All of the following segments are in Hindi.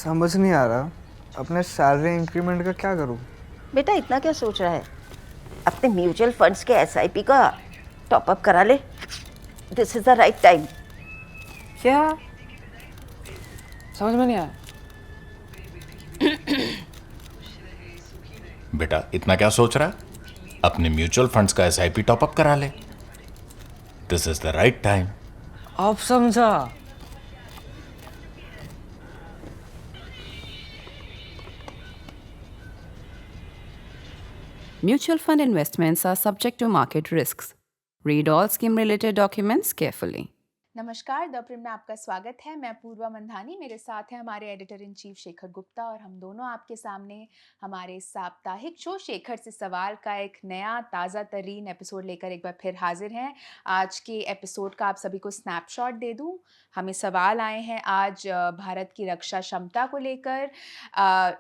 समझ नहीं आ रहा अपने सैलरी इंक्रीमेंट का क्या करूँ। बेटा इतना क्या सोच रहा है? अपने म्यूचुअल फंड्स के एसआईपी का टॉप अप करा ले। This is the right time. क्या? समझ में नहीं आया। बेटा इतना क्या सोच रहा है? अपने म्यूचुअल फंड्स का एसआईपी टॉपअप करा ले। This is the right time. अब समझा। Mutual fund investments are subject to market risks. Read all scheme related documents carefully. नमस्कार, द प्रिम में आपका स्वागत है। मैं पूर्वा मंधानी, मेरे साथ हैं हमारे editor in chief Shekhar Gupta और हम दोनों आपके सामने हमारे साप्ताहिक शो शेखर से सवाल का एक नया ताज़ा तरीन एपिसोड लेकर एक बार फिर हाजिर हैं। आज के एपिसोड का आप सभी को स्नैपशॉट दे दूं। हमें सवाल आए हैं आज भारत की रक्षा क्षमता को लेकर,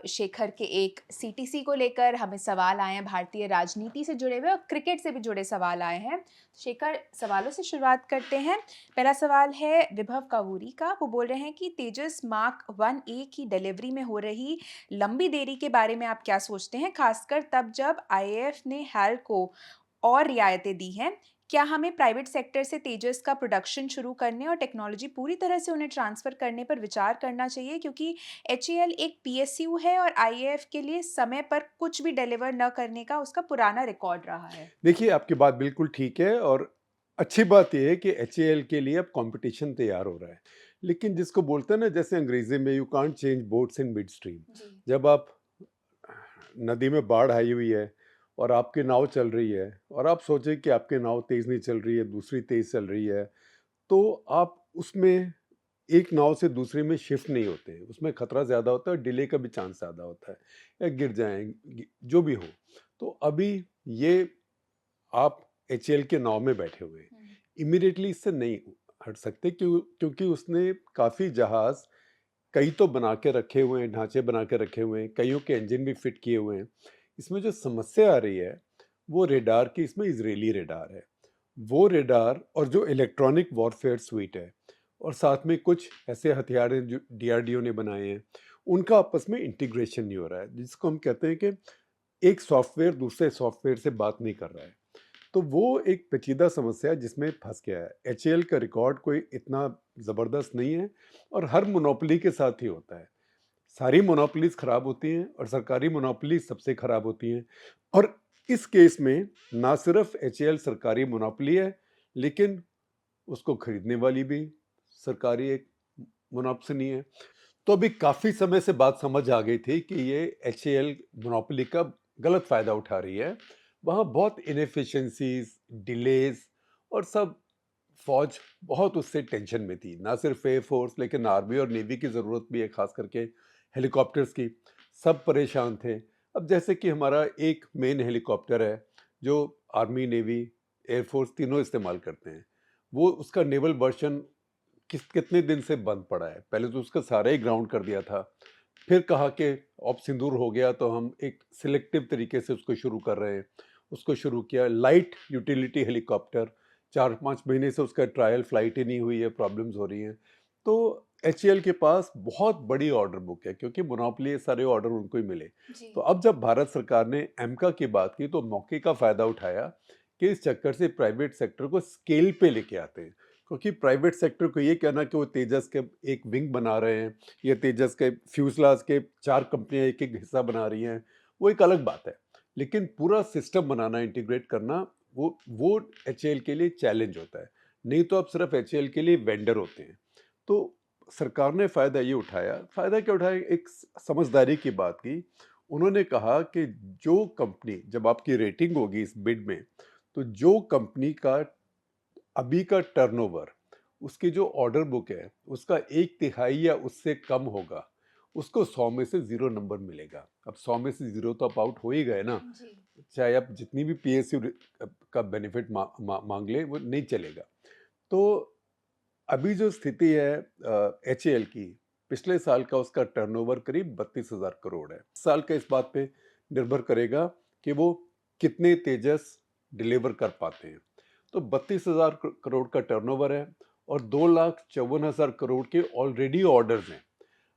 शेखर के एक सीटीसी को लेकर हमें सवाल आए हैं, भारतीय राजनीति से जुड़े हुए और क्रिकेट से भी जुड़े सवाल आए हैं। शेखर, सवालों से शुरुआत करते हैं। पहला सवाल है विभव कावूरी का। वो बोल रहे हैं कि तेजस मार्क 1A की डिलीवरी में हो रही लंबी देरी के बारे में आप क्या सोचते हैं, खासकर तब जब आईएएफ ने हाल को और रियायतें दी हैं। क्या हमें प्राइवेट सेक्टर से तेजस का प्रोडक्शन शुरू करने और टेक्नोलॉजी पूरी तरह से उन्हें ट्रांसफ़र करने पर विचार करना चाहिए, क्योंकि एचएएल एक पीएसयू है और आईएएफ के लिए समय पर कुछ भी डिलीवर न करने का उसका पुराना रिकॉर्ड रहा है। देखिए, आपकी बात बिल्कुल ठीक है और अच्छी बात यह है कि एचएएल के लिए अब कंपटीशन तैयार हो रहा है। लेकिन जिसको बोलते हैं ना, जैसे अंग्रेजी में you can't change boats in mid stream. जब आप नदी में बाढ़ आई हुई है और आपकी नाव चल रही है और आप सोचें कि आपकी नाव तेज़ नहीं चल रही है, दूसरी तेज़ चल रही है, तो आप उसमें एक नाव से दूसरे में शिफ्ट नहीं होते। उसमें खतरा ज़्यादा होता है, डिले का भी चांस ज़्यादा होता है या गिर जाएँ, जो भी हो। तो अभी ये आप एचएएल के नाव में बैठे हुए हैं, इमीडिएटली इससे नहीं हट सकते, क्योंकि उसने काफ़ी जहाज़ कई तो बना के रखे हुए हैं, ढांचे बना के रखे हुए हैं, कईयों के इंजन भी फिट किए हुए हैं। इसमें जो समस्या आ रही है वो रेडार की, इसमें इजरायली रेडार है। वो रेडार और जो इलेक्ट्रॉनिक वॉरफेयर स्वीट है और साथ में कुछ ऐसे हथियार हैं जो डीआरडीओ ने बनाए हैं, उनका आपस में इंटीग्रेशन नहीं हो रहा है, जिसको हम कहते हैं कि एक सॉफ्टवेयर दूसरे सॉफ्टवेयर से बात नहीं कर रहा है। तो वो एक पेचीदा समस्या है जिसमें फंस गया है। एचएएल का रिकॉर्ड कोई इतना ज़बरदस्त नहीं है और हर मोनोपोली के साथ ही होता है। सारी मोनोपोलीज खराब होती हैं और सरकारी मोनोपोली सबसे खराब होती हैं। और इस केस में ना सिर्फ एचएएल सरकारी मोनोपोली है, लेकिन उसको खरीदने वाली भी सरकारी एक मोनोपोली है। तो अभी काफ़ी समय से बात समझ आ गई थी कि ये एचएएल मोनोपोली का गलत फ़ायदा उठा रही है। वहाँ बहुत इनएफिशिएंसीज, डिलेज और सब फौज बहुत उससे टेंशन में थी। ना सिर्फ एयरफोर्स, लेकिन आर्मी और नेवी की ज़रूरत भी है, खास करके हेलीकॉप्टर्स की। सब परेशान थे। अब जैसे कि हमारा एक मेन हेलीकॉप्टर है जो आर्मी, नेवी, एयरफोर्स तीनों इस्तेमाल करते हैं। वो उसका नेवल वर्जन कितने दिन से बंद पड़ा है। पहले तो उसका सारा ही ग्राउंड कर दिया था, फिर कहा कि अब सिंदूर हो गया तो हम एक सिलेक्टिव तरीके से उसको शुरू कर रहे हैं। उसको शुरू किया लाइट यूटिलिटी हेलीकॉप्टर, 4-5 महीने से उसका ट्रायल फ्लाइट ही नहीं हुई है, प्रॉब्लम्स हो रही हैं। तो एचएएल के पास बहुत बड़ी ऑर्डर बुक है, क्योंकि मोनोपोली सारे ऑर्डर उनको ही मिले। तो अब जब भारत सरकार ने एमका की बात की तो मौके का फ़ायदा उठाया कि इस चक्कर से प्राइवेट सेक्टर को स्केल पे लेके आते हैं। क्योंकि प्राइवेट सेक्टर को ये कहना कि वो तेजस के एक विंग बना रहे हैं या तेजस के फ्यूजलाज के 4 कंपनियां एक एक हिस्सा बना रही हैं, वो एक अलग बात है। लेकिन पूरा सिस्टम बनाना, इंटीग्रेट करना, वो एचएएल के लिए चैलेंज होता है। नहीं तो आप सिर्फ एचएएल के लिए वेंडर होते हैं। तो सरकार ने फ़ायदा ये उठाया। फ़ायदा क्या उठाया? एक समझदारी की बात की। उन्होंने कहा कि जो कंपनी, जब आपकी रेटिंग होगी इस बिड में, तो जो कंपनी का अभी का टर्नओवर, उसकी जो ऑर्डर बुक है, उसका 1/3 या उससे कम होगा, उसको 100 में से 0 नंबर मिलेगा। अब 100 में से 0 तो आप आउट हो ही गए ना। चाहे आप जितनी भी पीएसयू का बेनिफिट मांग ले, वो नहीं चलेगा। तो अभी जो स्थिति है एचएएल की, पिछले साल का उसका टर्नओवर करीब 32,000 करोड़ है। साल का इस बात पे निर्भर करेगा कि वो कितने तेजस डिलीवर कर पाते हैं। तो 32,000 करोड़ का टर्नओवर है और 2,54,000 करोड़ के ऑलरेडी ऑर्डर्स हैं।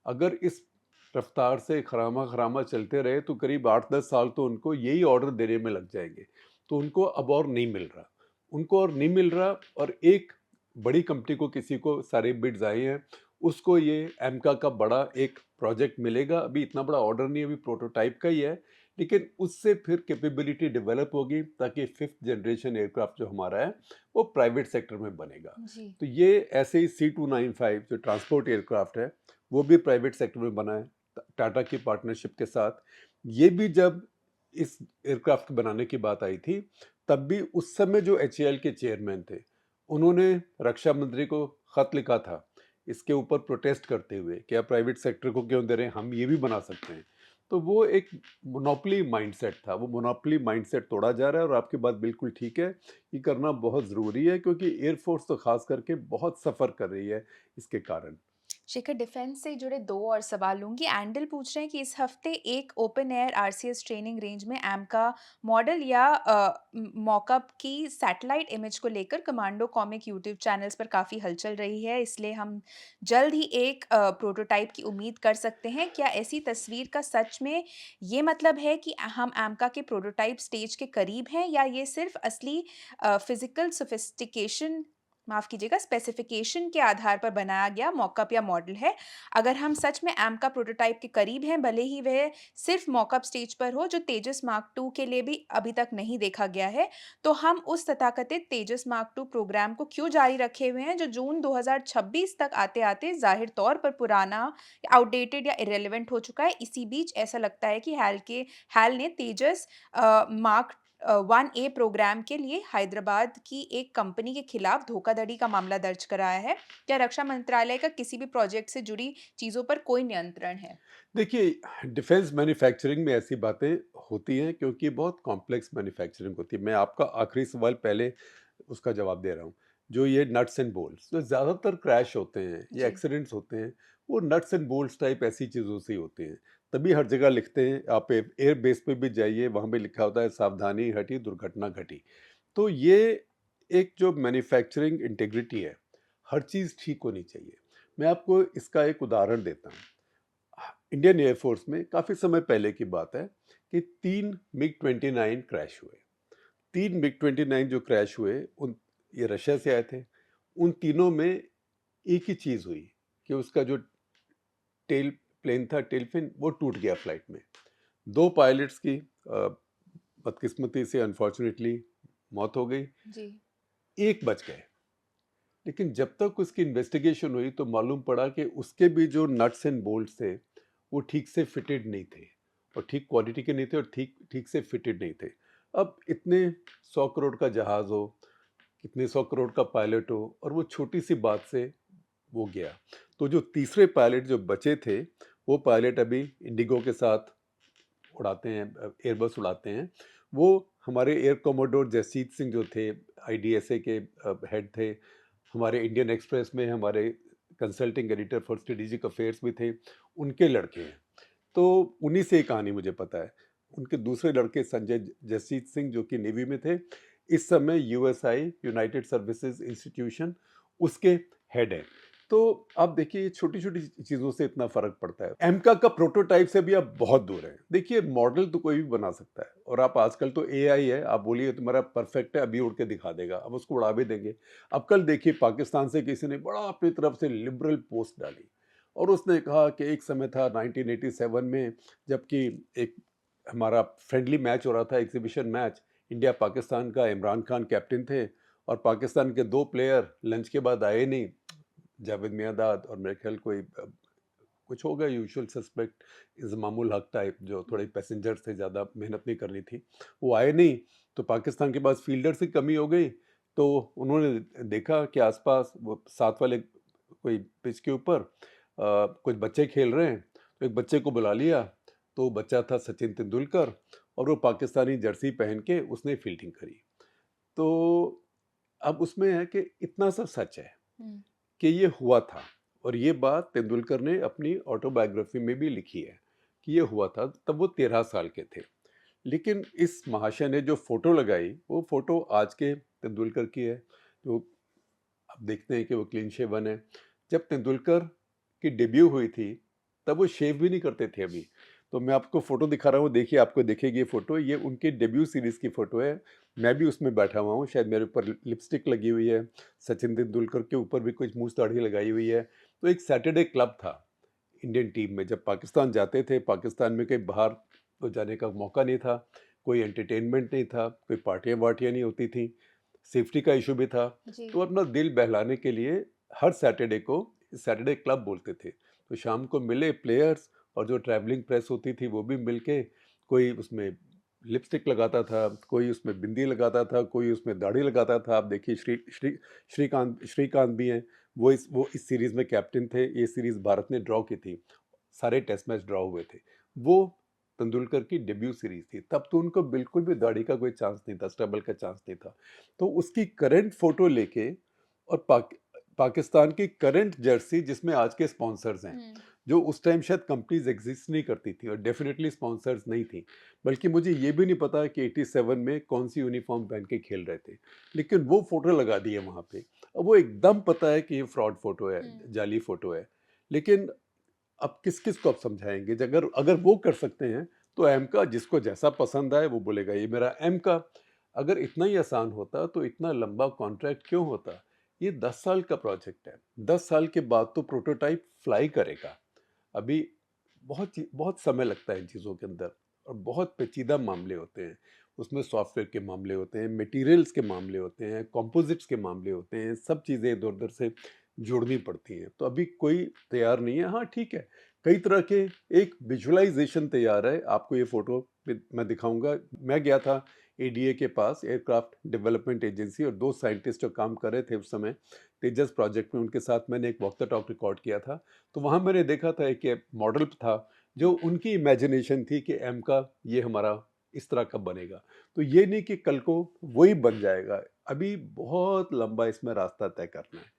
अगर इस रफ्तार से खरामा खरामा चलते रहे तो करीब 8-10 साल तो उनको यही ऑर्डर देने में लग जाएंगे। तो उनको अब और नहीं मिल रहा, उनको और नहीं मिल रहा। और एक बड़ी कंपनी को, किसी को सारे बिड्स आए हैं, उसको ये एमका का बड़ा एक प्रोजेक्ट मिलेगा। अभी इतना बड़ा ऑर्डर नहीं है, अभी प्रोटोटाइप का ही है, लेकिन उससे फिर कैपेबिलिटी डेवलप होगी ताकि 5th जनरेशन एयरक्राफ्ट जो हमारा है वो प्राइवेट सेक्टर में बनेगा। जी तो ये ऐसे ही C295 जो ट्रांसपोर्ट एयरक्राफ्ट है वो भी प्राइवेट सेक्टर में बना है टाटा की पार्टनरशिप के साथ। ये भी जब इस एयरक्राफ्ट बनाने की बात आई थी, तब भी उस समय जो HAL के चेयरमैन थे, उन्होंने रक्षा मंत्री को खत लिखा था इसके ऊपर प्रोटेस्ट करते हुए कि आप प्राइवेट सेक्टर को क्यों दे रहे हैं, हम ये भी बना सकते हैं। तो वो एक मोनोपोली माइंडसेट था, वो मोनोपोली माइंडसेट तोड़ा जा रहा है। और आपकी बात बिल्कुल ठीक है, ये करना बहुत ज़रूरी है क्योंकि एयरफोर्स तो खास करके बहुत सफ़र कर रही है इसके कारण। शेखर, डिफेंस से जुड़े दो और सवाल लूंगी। एंडल पूछ रहे हैं कि इस हफ्ते एक open air RCS training range में एमका मॉडल या मॉकअप की सैटेलाइट इमेज को लेकर कमांडो कॉमिक यूट्यूब चैनल्स पर काफ़ी हलचल रही है, इसलिए हम जल्द ही एक प्रोटोटाइप की उम्मीद कर सकते हैं। क्या ऐसी तस्वीर का सच में ये मतलब है कि हम एमका के प्रोटोटाइप स्टेज के करीब हैं, या ये सिर्फ असली फिजिकल सोफिस्टिकेशन, माफ कीजिएगा, स्पेसिफिकेशन के आधार पर बनाया गया मॉकअप या मॉडल है? अगर हम सच में एम का प्रोटोटाइप के करीब हैं, भले ही वह सिर्फ मॉकअप स्टेज पर हो, जो तेजस मार्क 2 के लिए भी अभी तक नहीं देखा गया है, तो हम उस तथाकथित तेजस मार्क 2 प्रोग्राम को क्यों जारी रखे हुए हैं, जो जून 2026 तक आते आते जाहिर तौर पर पुराना, आउटडेटेड या इरेलीवेंट हो चुका है। इसी बीच ऐसा लगता है कि हैल ने तेजस मार्क 1A प्रोग्राम के लिए हैदराबाद की एक कंपनी के खिलाफ धोखाधड़ी का मामला दर्ज कराया है। क्या रक्षा मंत्रालय का किसी भी प्रोजेक्ट से जुड़ी चीजों पर कोई नियंत्रण है? देखिए, डिफेंस मैन्युफैक्चरिंग में ऐसी बातें होती हैं क्योंकि बहुत कॉम्प्लेक्स मैन्युफैक्चरिंग होती है। मैं आपका आखिरी सवाल पहले उसका जवाब दे रहा हूँ। जो ये नट्स एंड बोल्ट्स जो ज़्यादातर क्रैश होते हैं या जी। एक्सीडेंट्स होते हैं, वो नट्स एंड बोल्ट्स टाइप ऐसी चीज़ों से ही होते हैं। तभी हर जगह लिखते हैं, आप एयर बेस पे भी जाइए, वहाँ पे लिखा होता है सावधानी हटी दुर्घटना घटी। तो ये एक जो मैन्युफैक्चरिंग इंटीग्रिटी है, हर चीज़ ठीक होनी चाहिए। मैं आपको इसका एक उदाहरण देता हूँ। इंडियन एयरफोर्स में काफ़ी समय पहले की बात है कि 3 मिग-29 क्रैश हुए। 3 मिग-29 जो क्रैश हुए, उन ये रशिया से आए थे। उन तीनों में एक ही चीज़ हुई कि उसका जो टेल प्लेन था, टेल फिन, वो टूट गया फ्लाइट में। 2 पायलट्स की बदकिस्मती से अनफॉर्चुनेटली मौत हो गई, जी। 1 बच गए। लेकिन जब तक उसकी इन्वेस्टिगेशन हुई तो मालूम पड़ा कि उसके भी जो नट्स एंड बोल्ट्स थे वो ठीक से फिटेड नहीं थे, और ठीक क्वालिटी के नहीं थे, और ठीक ठीक से फिटेड नहीं थे। अब इतने 100 करोड़ का जहाज़ हो, कितने 100 करोड़ का पायलट हो, और वो छोटी सी बात से वो गया। तो जो तीसरे पायलट जो बचे थे, वो पायलट अभी इंडिगो के साथ उड़ाते हैं, एयरबस उड़ाते हैं। वो हमारे एयर कमोडोर जसजीत सिंह जो थे, IDSA के हेड थे, हमारे इंडियन एक्सप्रेस में हमारे consulting editor for strategic affairs भी थे, उनके लड़के हैं। तो उन्हीं से ये कहानी मुझे पता है। उनके दूसरे लड़के संजय जसजीत सिंह जो कि नेवी में थे, इस समय USI यूनाइटेड सर्विसेज इंस्टीट्यूशन उसके हेड हैं। तो आप देखिए, ये छोटी-छोटी चीज़ों से इतना फ़र्क पड़ता है। एमका का प्रोटोटाइप से भी आप बहुत दूर हैं। देखिए, मॉडल तो कोई भी बना सकता है, और आप आजकल तो AI है, आप बोलिए तुम्हारा परफेक्ट है, अभी उड़ के दिखा देगा, अब उसको उड़ा भी देंगे। अब कल देखिए, पाकिस्तान से किसी ने बड़ा अपनी तरफ से लिबरल पोस्ट डाली, और उसने कहा कि एक समय था 1987 में, जबकि एक हमारा फ्रेंडली मैच हो रहा था, एग्ज़िबिशन मैच, इंडिया पाकिस्तान का, इमरान खान कैप्टन थे, और पाकिस्तान के 2 प्लेयर लंच के बाद आए नहीं, जावेद मियांदाद और मेरे ख्याल कोई कुछ होगा यूजुअल सस्पेक्ट इज़मामुल हक टाइप, जो थोड़े पैसेंजर्स थे, ज़्यादा मेहनत नहीं करनी थी, वो आए नहीं। तो पाकिस्तान के पास फील्डर्स की कमी हो गई, तो उन्होंने देखा कि आसपास वो साथ वाले कोई पिच के ऊपर कुछ बच्चे खेल रहे हैं, तो एक बच्चे को बुला लिया। तो वो बच्चा था सचिन तेंदुलकर, और वो पाकिस्तानी जर्सी पहन के उसने फील्डिंग करी। तो अब उसमें है कि इतना सा सच है हम्म। कि ये हुआ था, और ये बात तेंदुलकर ने अपनी ऑटोबायोग्राफी में भी लिखी है कि ये हुआ था, तब वो 13 साल के थे। लेकिन इस महाशय ने जो फोटो लगाई, वो फोटो आज के तेंदुलकर की है, तो आप देखते हैं कि वो क्लीन शेवन है। जब तेंदुलकर की डेब्यू हुई थी, तब वो शेव भी नहीं करते थे अभी। तो मैं आपको फ़ोटो दिखा रहा हूँ, देखिए आपको दिखेगी ये फ़ोटो, ये उनके डेब्यू सीरीज़ की फ़ोटो है। मैं भी उसमें बैठा हुआ हूँ, शायद मेरे ऊपर लिपस्टिक लगी हुई है, सचिन तेंदुलकर के ऊपर भी कुछ मूछ दाढ़ी लगाई हुई है। तो एक सैटरडे क्लब था इंडियन टीम में, जब पाकिस्तान जाते थे, पाकिस्तान में कहीं बाहर तो जाने का मौका नहीं था, कोई एंटरटेनमेंट नहीं था, कोई पार्टियाँ वार्टियाँ नहीं होती थी, सेफ्टी का इशू भी था। जी। तो अपना दिल बहलाने के लिए हर सैटरडे को सैटरडे क्लब बोलते थे। तो शाम को मिले प्लेयर्स और जो ट्रैवलिंग प्रेस होती थी वो भी मिलके, कोई उसमें लिपस्टिक लगाता था, कोई उसमें बिंदी लगाता था, कोई उसमें दाढ़ी लगाता था। आप देखिए श्रीकांत श्रीकांत भी हैं, वो इस सीरीज़ में कैप्टन थे। ये सीरीज़ भारत ने ड्रॉ की थी, सारे टेस्ट मैच ड्रॉ हुए थे। वो तेंदुलकर की डेब्यू सीरीज़ थी, तब तो उनको बिल्कुल भी दाढ़ी का कोई चांस नहीं था, स्टबल का चांस नहीं था। तो उसकी करंट फ़ोटो लेके और पाकिस्तान की करंट जर्सी जिसमें आज के स्पॉन्सर्स हैं, हम्म। जो उस टाइम शायद कंपनीज एग्जिस्ट नहीं करती थी और डेफिनेटली स्पॉन्सर्स नहीं थी। बल्कि मुझे ये भी नहीं पता कि 87 में कौन सी यूनिफॉर्म पहन के खेल रहे थे, लेकिन वो फोटो लगा दी है वहाँ पे। अब वो एकदम पता है कि ये फ्रॉड फोटो है, जाली फोटो है। लेकिन अब किस किस को आप समझाएंगे? अगर अगर वो कर सकते हैं तो एम का जिसको जैसा पसंद आए वो बोलेगा ये मेरा एम का। अगर इतना ही आसान होता तो इतना लंबा कॉन्ट्रैक्ट क्यों होता? ये 10 साल का प्रोजेक्ट है। 10 साल के बाद तो प्रोटोटाइप फ्लाई करेगा। अभी बहुत समय लगता है इन चीज़ों के अंदर और बहुत पेचीदा मामले होते हैं। उसमें सॉफ्टवेयर के मामले होते हैं, मटेरियल्स के मामले होते हैं, कंपोजिट्स के मामले होते हैं, सब चीज़ें इधर-उधर से जोड़नी पड़ती हैं। तो अभी कोई तैयार नहीं है। हाँ, ठीक है, कई तरह के एक विजुअलाइज़ेशन तैयार है। आपको ये फ़ोटो मैं दिखाऊँगा। मैं गया था एडीए के पास, एयरक्राफ्ट डेवलपमेंट एजेंसी, और 2 साइंटिस्ट जो काम कर रहे थे उस समय तेजस प्रोजेक्ट में, उनके साथ मैंने एक वॉक द टॉक रिकॉर्ड किया था। तो वहाँ मैंने देखा था एक मॉडल था जो उनकी इमेजिनेशन थी कि एम का ये हमारा इस तरह का बनेगा। तो ये नहीं कि कल को वही बन जाएगा। अभी बहुत लंबा इसमें रास्ता तय करना है।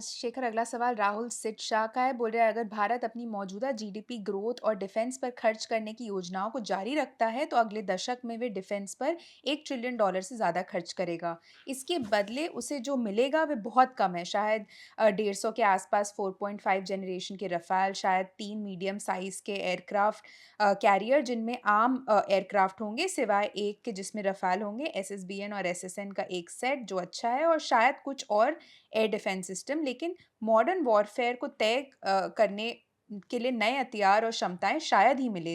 शेखर, अगला सवाल राहुल सिट शाह का है। बोल रहे हैं, अगर भारत अपनी मौजूदा जीडीपी ग्रोथ और डिफेंस पर खर्च करने की योजनाओं को जारी रखता है तो अगले दशक में वे डिफेंस पर $1 ट्रिलियन से ज़्यादा खर्च करेगा। इसके बदले उसे जो मिलेगा वे बहुत कम है, शायद 150 के आसपास 4.5 जनरेशन के रफ़ाल, शायद 3 मीडियम साइज़ के एयरक्राफ्ट कैरियर जिनमें आम एयरक्राफ्ट होंगे सिवाय एक के जिसमें रफ़ाल होंगे, एसएसबीएन और एसएसएन का एक सेट जो अच्छा है, और शायद कुछ और एयर डिफेंस सिस्टम। लेकिन मॉडर्न वॉरफेयर को तय करने के लिए नए हथियार और क्षमताएं शायद ही मिले।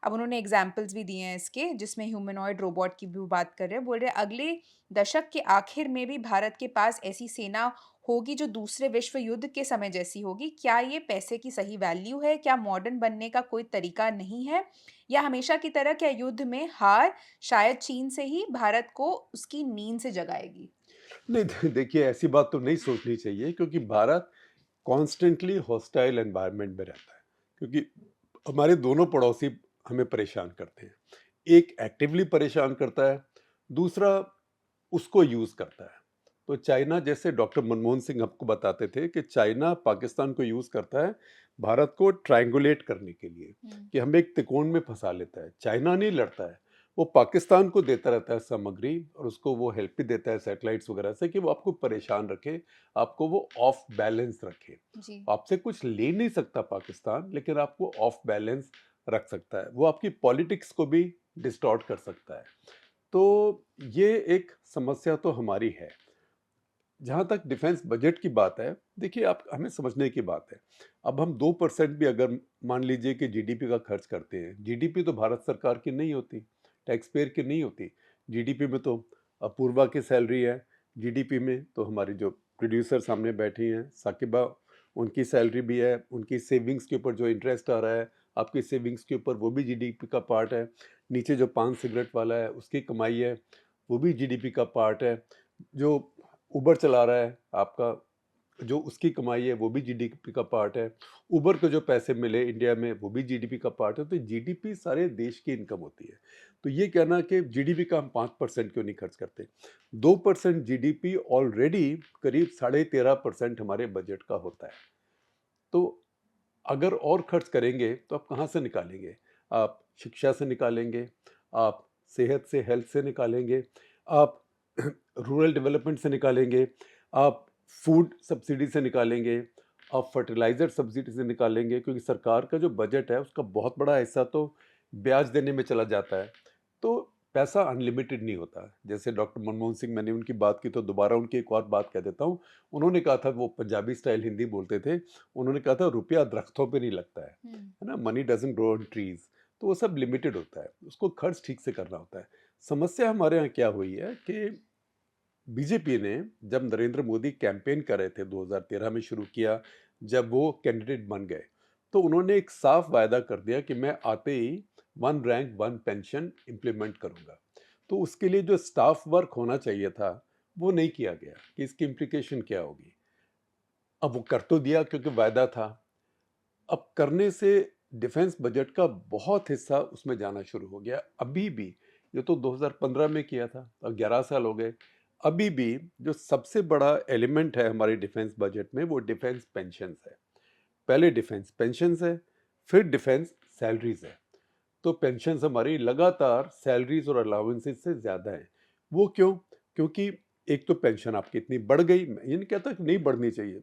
अब उन्होंने एग्जाम्पल्स भी दिए हैं इसके, जिसमें ह्यूमनॉइड रोबोट की भी वो बात कर रहे हैं। बोल रहे हैं, अगले दशक के आखिर में भी भारत के पास ऐसी सेना होगी जो दूसरे विश्व युद्ध के समय जैसी होगी। क्या ये पैसे की सही वैल्यू है? क्या मॉडर्न बनने का कोई तरीका नहीं है, या हमेशा की तरह क्या युद्ध में हार शायद चीन से ही भारत को उसकी नींद से जगाएगी? नहीं, देखिए ऐसी बात तो नहीं सोचनी चाहिए, क्योंकि भारत कॉन्स्टेंटली हॉस्टाइल एनवायरनमेंट में रहता है, क्योंकि हमारे दोनों पड़ोसी हमें परेशान करते हैं। एक एक्टिवली परेशान करता है, दूसरा उसको यूज़ करता है। तो चाइना, जैसे डॉक्टर मनमोहन सिंह आपको बताते थे कि चाइना पाकिस्तान को यूज़ करता है भारत को ट्रायंगुलेट करने के लिए, कि हमें एक त्रिकोण में फंसा लेता है। चाइना नहीं लड़ता है, वो पाकिस्तान को देता रहता है सामग्री, और उसको वो हेल्प भी देता है सैटेलाइट्स वगैरह से, कि वो आपको परेशान रखे, आपको वो ऑफ बैलेंस रखे। जी। आपसे कुछ ले नहीं सकता पाकिस्तान, लेकिन आपको ऑफ बैलेंस रख सकता है। वो आपकी पॉलिटिक्स को भी डिस्टॉर्ट कर सकता है। तो ये एक समस्या तो हमारी है। जहाँ तक डिफेंस बजट की बात है, देखिए आप हमें समझने की बात है। अब हम 2% भी अगर मान लीजिए कि जीडीपी का खर्च करते हैं, जीडीपी तो भारत सरकार की नहीं होती, टैक्स पेयर की नहीं होती। जीडीपी में तो अपूर्वा की सैलरी है, जीडीपी में तो हमारी जो प्रोड्यूसर सामने बैठी हैं साकिबा, उनकी सैलरी भी है, उनकी सेविंग्स के ऊपर जो इंटरेस्ट आ रहा है, आपकी सेविंग्स के ऊपर वो भी जीडीपी का पार्ट है। नीचे जो पान सिगरेट वाला है उसकी कमाई है, वो भी जीडीपी का पार्ट है। जो उबर चला रहा है आपका, जो उसकी कमाई है वो भी जीडीपी का पार्ट है। उबर को जो पैसे मिले इंडिया में वो भी जीडीपी का पार्ट है। तो जीडीपी सारे देश की इनकम होती है। तो ये कहना कि जीडीपी का हम 5% क्यों नहीं खर्च करते? 2% जीडीपी ऑलरेडी करीब 13.5% हमारे बजट का होता है। तो अगर और खर्च करेंगे तो आप कहाँ से निकालेंगे? आप शिक्षा से निकालेंगे, आप सेहत से, हेल्थ से निकालेंगे, आप रूरल डेवलपमेंट से निकालेंगे, आप फूड सब्सिडी से निकालेंगे, आप फर्टिलाइज़र सब्सिडी से निकालेंगे, क्योंकि सरकार का जो बजट है उसका बहुत बड़ा हिस्सा तो ब्याज देने में चला जाता है। तो पैसा अनलिमिटेड नहीं होता। जैसे डॉक्टर मनमोहन सिंह, मैंने उनकी बात की तो दोबारा उनकी एक और बात कह देता हूँ। उन्होंने कहा था, वो पंजाबी स्टाइल हिंदी बोलते थे, उन्होंने कहा था रुपया दरख्तों पे नहीं लगता है ना, money doesn't grow on trees. तो वो सब लिमिटेड होता है, उसको खर्च ठीक से करना होता है। समस्या हमारे यहाँ क्या हुई है कि बीजेपी ने जब नरेंद्र मोदी कैंपेन कर रहे थे 2013 में शुरू किया, जब वो कैंडिडेट बन गए, तो उन्होंने एक साफ वायदा कर दिया कि मैं आते ही one rank one pension implement करूंगा। तो उसके लिए जो स्टाफ वर्क होना चाहिए था वो नहीं किया गया कि इसकी इम्प्लीकेशन क्या होगी। अब वो कर तो दिया क्योंकि वायदा था। अब करने से डिफेंस बजट का बहुत हिस्सा उसमें जाना शुरू हो गया। अभी भी, ये तो 2015 में किया था, अब 11 साल हो गए, अभी भी जो सबसे बड़ा एलिमेंट है हमारे डिफेंस बजट में वो डिफेंस पेंशन्स है। पहले डिफेंस पेंशन्स है, फिर डिफेंस सैलरीज है। तो पेंशन्स हमारी लगातार सैलरीज और अलाउंसेस से ज़्यादा है। वो क्यों? क्योंकि एक तो पेंशन आपकी इतनी बढ़ गई, मैं ये नहीं कहता कि नहीं बढ़नी चाहिए।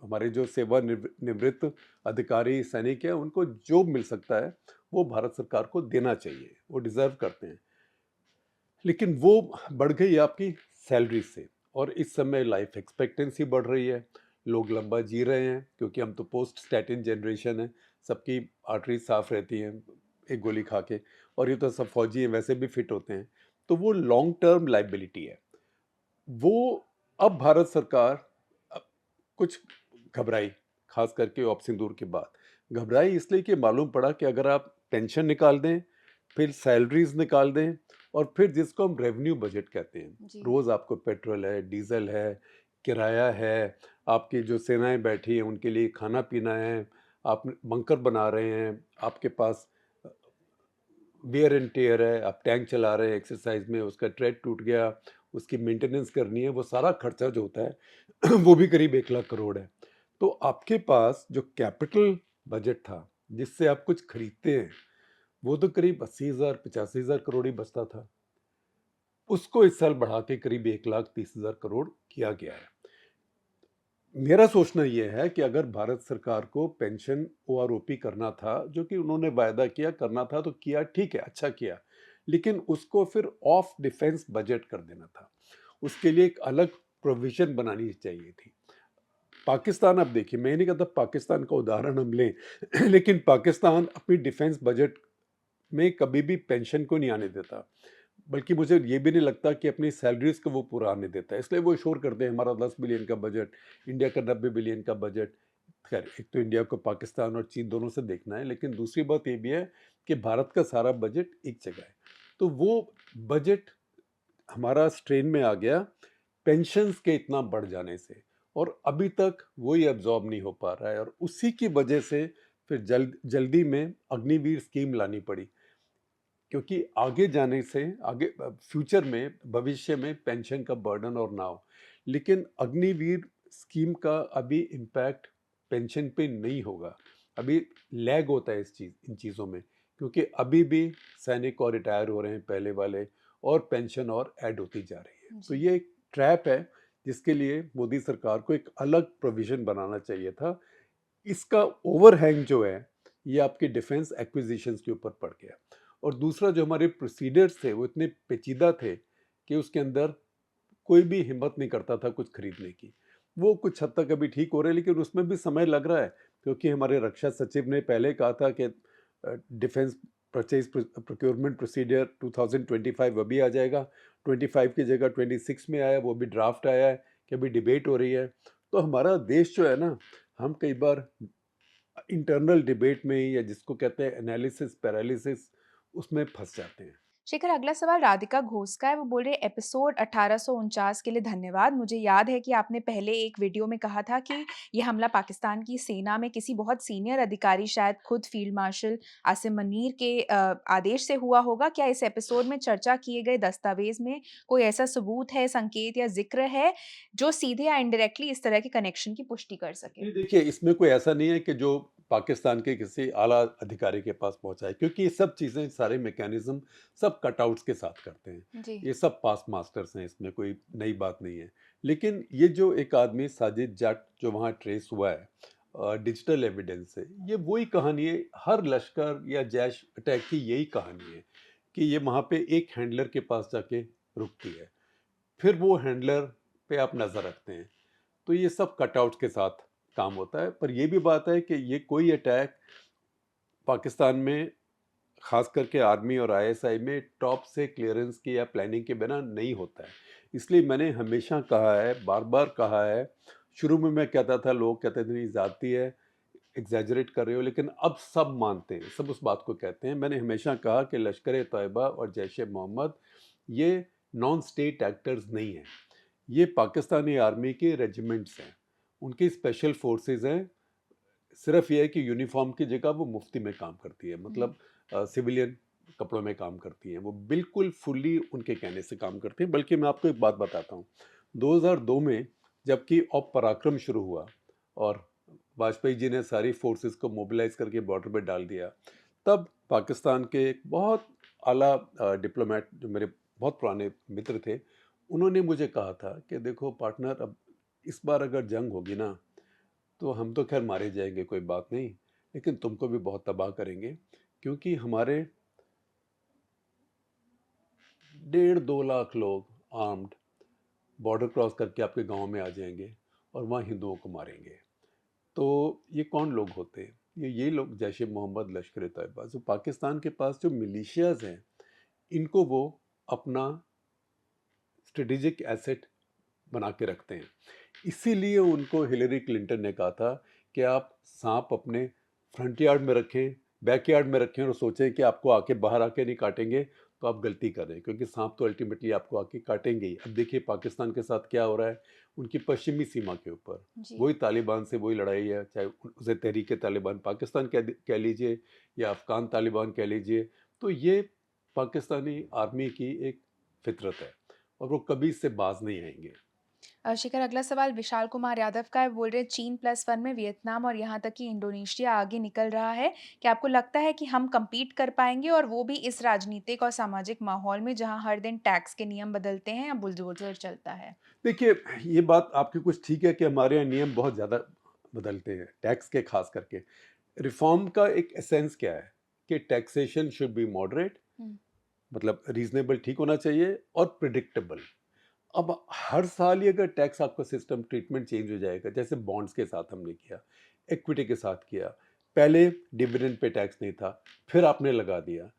हमारे जो निवृत्त अधिकारी सैनिक हैं उनको जो मिल सकता है वो भारत सरकार को देना चाहिए, वो डिजर्व करते हैं। लेकिन वो बढ़ गई आपकी सैलरी से, और इस समय लाइफ एक्सपेक्टेंसी बढ़ रही है, लोग लंबा जी रहे हैं क्योंकि हम तो पोस्ट स्टैटिन जनरेशन है, सबकी आर्टरी साफ रहती हैं एक गोली खा के, और ये तो सब फौजी हैं वैसे भी फिट होते हैं। तो वो लॉन्ग टर्म लाइबिलिटी है। वो अब भारत सरकार कुछ घबराई, खास करके ऑप सिंदूर के बाद घबराई, इसलिए कि मालूम पड़ा कि अगर आप पेंशन निकाल दें, फिर सैलरीज निकाल दें, और फिर जिसको हम रेवेन्यू बजट कहते हैं, जी। रोज़ आपको पेट्रोल है, डीजल है, किराया है, आपकी जो सेनाएं बैठी हैं उनके लिए खाना पीना है, आप बंकर बना रहे हैं, आपके पास वेयर एंड टेयर है, आप टैंक चला रहे हैं एक्सरसाइज में, उसका ट्रेड टूट गया, उसकी मेंटेनेंस करनी है, वो सारा खर्चा जो होता है वो भी करीब 1 लाख करोड़ है। तो आपके पास जो कैपिटल बजट था जिससे आप कुछ खरीदते हैं, वो तो करीब 80,000 85,000 करोड़ ही बचता था। उसको इस साल बढ़ा के करीब 1,30,000 करोड़ किया गया है। मेरा सोचना यह है कि अगर भारत सरकार को पेंशन ओआरओपी करना था, जो कि उन्होंने वायदा किया करना था, तो किया, ठीक है, अच्छा किया, लेकिन उसको फिर ऑफ डिफेंस बजट कर देना था। उसके लिए एक अलग प्रोविजन बनानी चाहिए थी। पाकिस्तान, अब देखिए, मैं नहीं कहता पाकिस्तान का उदाहरण हम लें लेकिन पाकिस्तान अपनी डिफेंस बजट में कभी भी पेंशन को नहीं आने देता, बल्कि मुझे ये भी नहीं लगता कि अपनी सैलरीज को वो पूरा आने देता है। इसलिए वो शोर करते हैं हमारा 10 बिलियन का बजट, इंडिया का 90 बिलियन का बजट। खैर, एक तो इंडिया को पाकिस्तान और चीन दोनों से देखना है, लेकिन दूसरी बात ये भी है कि भारत का सारा बजट एक जगह है। तो वो बजट हमारा स्ट्रेन में आ गया पेंशन्स के इतना बढ़ जाने से, और अभी तक वही एब्जॉर्ब नहीं हो पा रहा है, और उसी की वजह से फिर जल्दी में अग्निवीर स्कीम लानी पड़ी, क्योंकि आगे जाने से, आगे फ्यूचर में, भविष्य में पेंशन का बर्डन और ना हो। लेकिन अग्निवीर स्कीम का अभी इम्पैक्ट पेंशन पे नहीं होगा, अभी लैग होता है इन चीज़ों में, क्योंकि अभी भी सैनिक और रिटायर हो रहे हैं पहले वाले, और पेंशन और ऐड होती जा रही है। तो ये एक ट्रैप है जिसके लिए मोदी सरकार को एक अलग प्रोविज़न बनाना चाहिए था। इसका ओवरहैंग जो है ये आपके डिफेंस एक्विजिशंस के ऊपर पड़ गया, और दूसरा जो हमारे प्रोसीडर्स थे वो इतने पेचीदा थे कि उसके अंदर कोई भी हिम्मत नहीं करता था कुछ खरीदने की। वो कुछ हद तक अभी ठीक हो रहे हैं, लेकिन उसमें भी समय लग रहा है, क्योंकि हमारे रक्षा सचिव ने पहले कहा था कि डिफेंस परचेज प्रोक्योरमेंट प्रोसीजर 2025 अभी आ जाएगा, 25 की जगह 26 में आया, वो भी ड्राफ्ट आया है कि अभी डिबेट हो रही है। तो हमारा देश जो है ना, हम कई बार इंटरनल डिबेट में, या जिसको कहते हैं एनालिसिस पैरालिसिस, उसमें फंस जाते हैं। शेखर, अगला सवाल राधिका घोष का है। वो बोल रहे एपिसोड 1849 के लिए धन्यवाद। मुझे याद है कि आपने पहले एक वीडियो में कहा था कि ये हमला पाकिस्तान की सेना में किसी बहुत सीनियर अधिकारी, शायद खुद फील्ड मार्शल आसिम मनीर के आदेश से हुआ होगा। क्या इस एपिसोड में चर्चा किए गए दस्तावेज में कोई ऐसा सबूत है, संकेत या जिक्र है जो सीधे या इनडायरेक्टली इस तरह के कनेक्शन की पुष्टि कर सके? देखिए, इसमें कोई ऐसा नहीं है कि जो पाकिस्तान के किसी आला अधिकारी के पास पहुंचा है, क्योंकि ये सब चीज़ें, सारे मैकेनिज्म सब सब कटआउट्स के साथ करते हैं। जी ये सब पास्ट मास्टर्स हैं, इसमें कोई नई बात नहीं है। लेकिन ये जो एक आदमी साजिद जाट जो वहाँ ट्रेस हुआ है डिजिटल एविडेंस से, ये वही कहानी है। हर लश्कर या जैश अटैक की यही कहानी है कि ये वहाँ पे एक हैंडलर के पास जाके रुकती है, फिर वो हैंडलर पे आप नज़र रखते हैं। तो ये सब कटआउट्स के साथ काम होता है। पर ये भी बात है कि ये कोई अटैक पाकिस्तान में खास करके आर्मी और आईएसआई में टॉप से क्लियरेंस की या प्लानिंग के बिना नहीं होता है। इसलिए मैंने हमेशा कहा है, बार बार कहा है, शुरू में मैं कहता था, लोग कहते थे नहीं ज़्यादती है, एग्जैजरेट कर रहे हो, लेकिन अब सब मानते हैं, सब उस बात को कहते हैं। मैंने हमेशा कहा कि लश्कर तैयबा और जैश ए मोहम्मद ये नॉन स्टेट एक्टर्स नहीं हैं, ये पाकिस्तानी आर्मी के रेजिमेंट्स हैं, उनकी स्पेशल फोर्सेस हैं। सिर्फ ये है कि यूनिफॉर्म की जगह वो मुफ्ती में काम करती है, मतलब सिविलियन कपड़ों में काम करती हैं। वो बिल्कुल फुल्ली उनके कहने से काम करती हैं। बल्कि मैं आपको एक बात बताता हूँ, 2002 में जबकि ऑप पराक्रम शुरू हुआ और वाजपेयी जी ने सारी फोर्सेस को मोबिलाइज करके बॉर्डर पे डाल दिया, तब पाकिस्तान के एक बहुत आला डिप्लोमेट जो मेरे बहुत पुराने मित्र थे, उन्होंने मुझे कहा था कि देखो पार्टनर, अब इस बार अगर जंग होगी ना तो हम तो खैर मारे जाएंगे, कोई बात नहीं, लेकिन तुमको भी बहुत तबाह करेंगे, क्योंकि हमारे 1.5-2 लाख लोग आर्म्ड बॉर्डर क्रॉस करके आपके गांव में आ जाएंगे और वहाँ हिंदुओं को मारेंगे। तो ये कौन लोग होते हैं? ये लोग जैश ए मोहम्मद, लश्कर तैयबा, जो पाकिस्तान के पास जो मिलिशियाज हैं, इनको वो अपना स्ट्रेटेजिक एसेट बना के रखते हैं। इसीलिए उनको हिलरी क्लिंटन ने कहा था कि आप सांप अपने फ्रंट यार्ड में रखें, बैक यार्ड में रखें और सोचें कि आपको आके बाहर आके नहीं काटेंगे, तो आप गलती कर रहे हैं, क्योंकि सांप तो अल्टीमेटली आपको आके काटेंगे ही। अब देखिए पाकिस्तान के साथ क्या हो रहा है, उनकी पश्चिमी सीमा के ऊपर जी वही तालिबान से वही लड़ाई है, चाहे उसे तहरीक तालिबान पाकिस्तान कह लीजिए या अफगान तालिबान कह लीजिए। तो ये पाकिस्तानी आर्मी की एक फितरत है और वो कभी इससे बाज नहीं आएंगे। शिखर, अगला सवाल विशाल कुमार यादव का है। बोल रहे हैं चीन +1 में वियतनाम और यहाँ तक कि इंडोनेशिया आगे निकल रहा है। क्या आपको लगता है कि हम compete कर पाएंगे, और वो भी इस राजनीतिक और सामाजिक माहौल में जहाँ हर दिन टैक्स के नियम बदलते हैं या बुलडोजर चलता है? देखिए, ये बात आपकी कुछ ठीक है कि हमारे यहाँ नियम बहुत ज़्यादा बदलते हैं, टैक्स के खास करके। रिफॉर्म का एक एसेंस क्या है कि टैक्सेशन शुड बी मॉडरेट, हम्म, मतलब रीजनेबल, ठीक होना चाहिए, और प्रिडिक्टेबल। अब हर साल ही अगर टैक्स आपका सिस्टम ट्रीटमेंट चेंज हो जाएगा, जैसे बॉन्ड्स के साथ हमने किया, इक्विटी के साथ किया, पहले डिविडेंड पे टैक्स नहीं था, फिर आपने लगा दिया।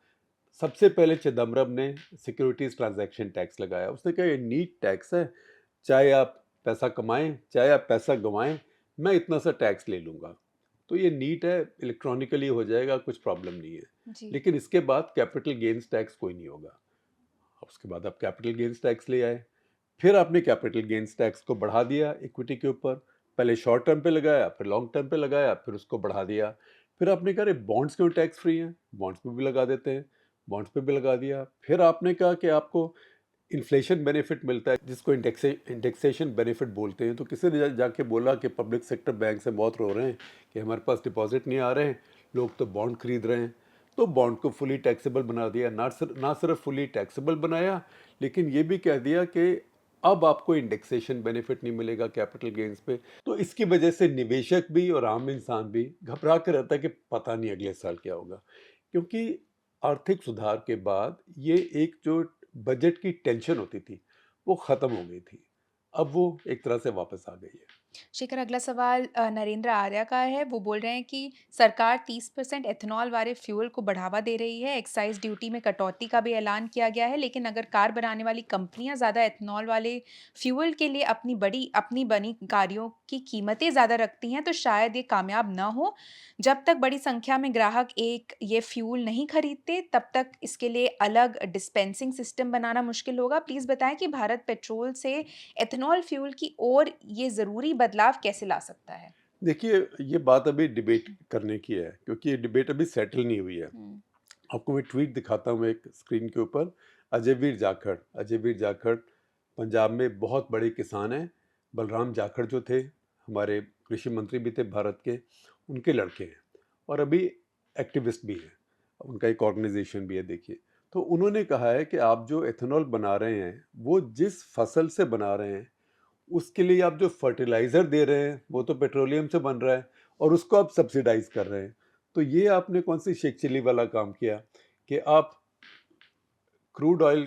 सबसे पहले चिदम्बरम ने सिक्योरिटीज ट्रांजैक्शन टैक्स लगाया, उसने कहा ये नीट टैक्स है, चाहे आप पैसा कमाएं चाहे आप पैसा गंवाएं, मैं इतना सा टैक्स ले लूँगा। तो ये नीट है, इलेक्ट्रॉनिकली हो जाएगा, कुछ प्रॉब्लम नहीं है। जी लेकिन इसके बाद कैपिटल गेन्स टैक्स कोई नहीं होगा। उसके बाद आप कैपिटल गेन्स टैक्स ले आए, फिर आपने कैपिटल गेन्स टैक्स को बढ़ा दिया इक्विटी के ऊपर, पहले शॉर्ट टर्म पे लगाया, फिर लॉन्ग टर्म पे लगाया, फिर उसको बढ़ा दिया। फिर आपने कहा बॉन्ड्स क्यों टैक्स फ्री हैं, बॉन्ड्स पे भी लगा देते हैं, बॉन्ड्स पे भी लगा दिया। फिर आपने कहा कि आपको इन्फ्लेशन बेनिफिट मिलता है, जिसको इंडेक्सेशन बेनिफिट बोलते हैं। तो किसी ने जाके बोला कि पब्लिक सेक्टर बैंक से बहुत रो रहे हैं कि हमारे पास डिपॉजिट नहीं आ रहे हैं, लोग तो बॉन्ड खरीद रहे हैं, तो बॉन्ड को फुली टैक्सेबल बना दिया। ना सिर्फ फुली टैक्सेबल बनाया, लेकिन ये भी कह दिया कि अब आपको इंडेक्सेशन बेनिफिट नहीं मिलेगा कैपिटल गेन्स पे। तो इसकी वजह से निवेशक भी और आम इंसान भी घबरा कर रहता है कि पता नहीं अगले साल क्या होगा, क्योंकि आर्थिक सुधार के बाद ये एक जो बजट की टेंशन होती थी वो ख़त्म हो गई थी, अब वो एक तरह से वापस आ गई है। शिखर, अगला सवाल नरेंद्र आर्या का है। वो बोल रहे हैं कि सरकार 30% एथनॉल वाले फ्यूल को बढ़ावा दे रही है, एक्साइज ड्यूटी में कटौती का भी ऐलान किया गया है, लेकिन अगर कार बनाने वाली कंपनियां ज़्यादा एथनॉल वाले फ्यूल के लिए अपनी बनी गाड़ियों की कीमतें ज़्यादा रखती हैं, तो शायद ये कामयाब ना हो। जब तक बड़ी संख्या में ग्राहक ये फ्यूल नहीं खरीदते, तब तक इसके लिए अलग डिस्पेंसिंग सिस्टम बनाना मुश्किल होगा। प्लीज़ बताएं कि भारत पेट्रोल से एथनॉल फ्यूल की ओर ये ज़रूरी बदलाव कैसे ला सकता है? देखिए, ये बात अभी डिबेट करने की है, क्योंकि ये डिबेट अभी सेटल नहीं हुई है। आपको मैं ट्वीट दिखाता हूँ एक स्क्रीन के ऊपर। अजय वीर जाखड़ पंजाब में बहुत बड़े किसान हैं। बलराम जाखड़ जो थे, हमारे कृषि मंत्री भी थे भारत के, उनके लड़के हैं और अभी एक्टिविस्ट भी हैं, उनका एक ऑर्गेनाइजेशन भी है। देखिए, तो उन्होंने कहा है कि आप जो एथेनॉल बना रहे हैं वो जिस फसल से बना रहे हैं उसके लिए आप जो फर्टिलाइज़र दे रहे हैं वो तो पेट्रोलियम से बन रहा है और उसको आप सब्सिडाइज कर रहे हैं। तो ये आपने कौन सी शेख चिल्ली वाला काम किया कि आप क्रूड ऑयल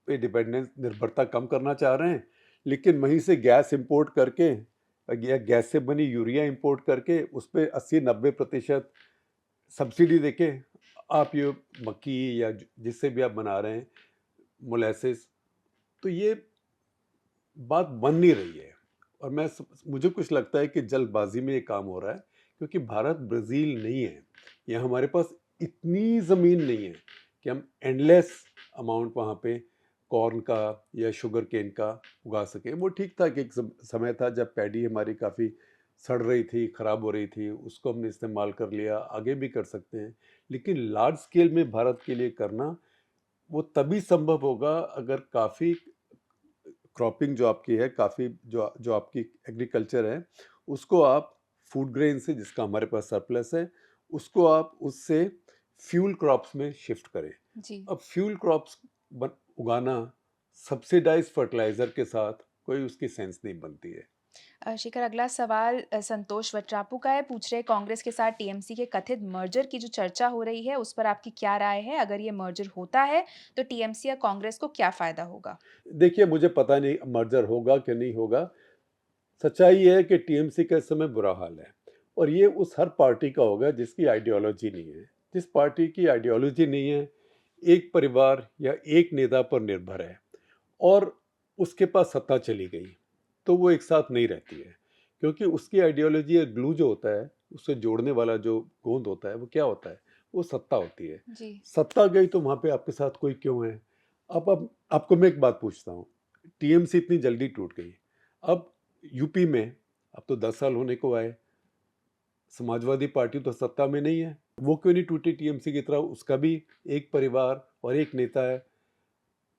पे डिपेंडेंस निर्भरता कम करना चाह रहे हैं, लेकिन वहीं से गैस इंपोर्ट करके या गैस से बनी यूरिया इंपोर्ट करके उस पर 80-90% सब्सिडी देके आप ये मक्की या जिससे भी आप बना रहे हैं मोलेसिस, तो ये बात बन नहीं रही है। और मुझे कुछ लगता है कि जल्दबाजी में ये काम हो रहा है, क्योंकि भारत ब्राज़ील नहीं है, या हमारे पास इतनी ज़मीन नहीं है कि हम एंडलेस अमाउंट वहाँ पे कॉर्न का या शुगर केन का उगा सकें। वो ठीक था कि एक समय था जब पैडी हमारी काफ़ी सड़ रही थी, ख़राब हो रही थी, उसको हमने इस्तेमाल कर लिया, आगे भी कर सकते हैं। लेकिन लार्ज स्केल में भारत के लिए करना वो तभी संभव होगा अगर काफ़ी क्रॉपिंग जो आपकी है, काफ़ी जो आपकी एग्रीकल्चर है, उसको आप फूड ग्रेन से, जिसका हमारे पास सरप्लस है, उसको आप उससे फ्यूल क्रॉप्स में शिफ्ट करें। जी। अब फ्यूल क्रॉप्स उगाना सब्सिडाइज फर्टिलाइज़र के साथ कोई उसकी सेंस नहीं बनती है। शेखर, अगला सवाल संतोष वट्रापू का है। पूछ रहे हैं, कांग्रेस के साथ टीएमसी के कथित मर्जर की जो चर्चा हो रही है उस पर आपकी क्या राय है? अगर ये मर्जर होता है तो टीएमसी या कांग्रेस को क्या फ़ायदा होगा? देखिए, मुझे पता नहीं मर्जर होगा कि नहीं होगा। सच्चाई ये है कि टीएमसी का इस समय बुरा हाल है, और ये उस हर पार्टी का होगा जिसकी आइडियोलॉजी नहीं है। जिस पार्टी की आइडियोलॉजी नहीं है, एक परिवार या एक नेता पर निर्भर है और उसके पास सत्ता चली गई, तो वो एक साथ नहीं रहती है, क्योंकि उसकी आइडियोलॉजी या ग्लू जो होता है, उससे जोड़ने वाला जो गोंद होता है, वो क्या होता है? वो सत्ता होती है। जी। सत्ता गई तो वहाँ पे आपके साथ कोई क्यों है? अब आपको मैं एक बात पूछता हूँ, टीएमसी इतनी जल्दी टूट गई, अब यूपी में अब तो 10 साल होने को आए, समाजवादी पार्टी तो सत्ता में नहीं है, वो क्यों नहीं टूटी टीएमसी की तरह? उसका भी एक परिवार और एक नेता है।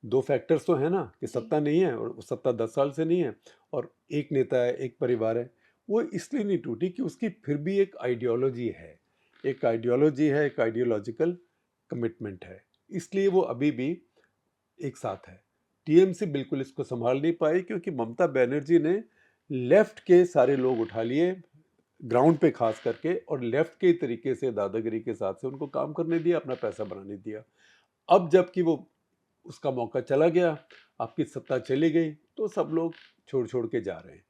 2 फैक्टर्स तो है ना, कि जी। सत्ता नहीं है और सत्ता 10 साल से नहीं है, और एक नेता है, एक परिवार है। वो इसलिए नहीं टूटी कि उसकी फिर भी एक आइडियोलॉजी है, एक आइडियोलॉजी है, एक आइडियोलॉजिकल कमिटमेंट है, इसलिए वो अभी भी एक साथ है। टीएमसी बिल्कुल इसको संभाल नहीं पाई, क्योंकि ममता बनर्जी ने लेफ्ट के सारे लोग उठा लिए ग्राउंड पे खास करके, और लेफ्ट के तरीके से दादागिरी के साथ से उनको काम करने दिया, अपना पैसा बनाने दिया। अब जबकि वो उसका मौका चला गया, आपकी सत्ता चली गई, तो सब लोग छोड़ छोड़ के जा रहे हैं।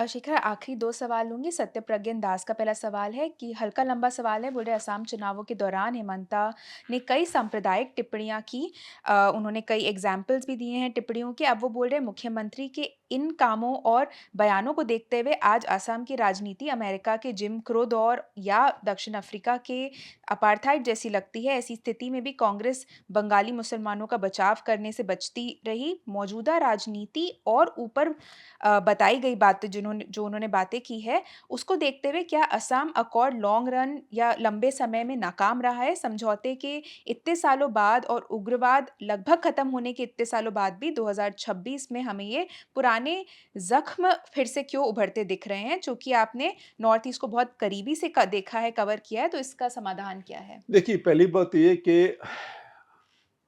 शिखर, आखिरी 2 सवाल लूँगी। सत्यप्रज्ञन दास का पहला सवाल है कि हल्का लंबा सवाल है। बोल रहे, असम चुनावों के दौरान हेमंता ने कई सांप्रदायिक टिप्पणियाँ की। उन्होंने कई एग्ज़ाम्पल्स भी दिए हैं टिप्पणियों के। अब वो बोल रहे हैं, मुख्यमंत्री के इन कामों और बयानों को देखते हुए आज असम की राजनीति अमेरिका के जिम क्रो दौर या दक्षिण अफ्रीका के अपार्थाइड जैसी लगती है। ऐसी स्थिति में भी कांग्रेस बंगाली मुसलमानों का बचाव करने से बचती रही। मौजूदा राजनीति और ऊपर बताई गई बातें जो उन्होंने बातें की है, उसको देखते हुए क्या असम अकॉर्ड लॉन्ग रन या लंबे समय में नाकाम रहा है? समझौते के इतने सालों बाद और उग्रवाद लगभग खत्म होने के इतने सालों बाद भी 2026 में हमें ये पुराने ज़ख्म फिर से क्यों उभरते दिख रहे हैं? चूँकि आपने नॉर्थ ईस्ट को बहुत करीबी से देखा है, कवर किया है, तो इसका समाधान क्या है? देखिए, पहली बात ये कि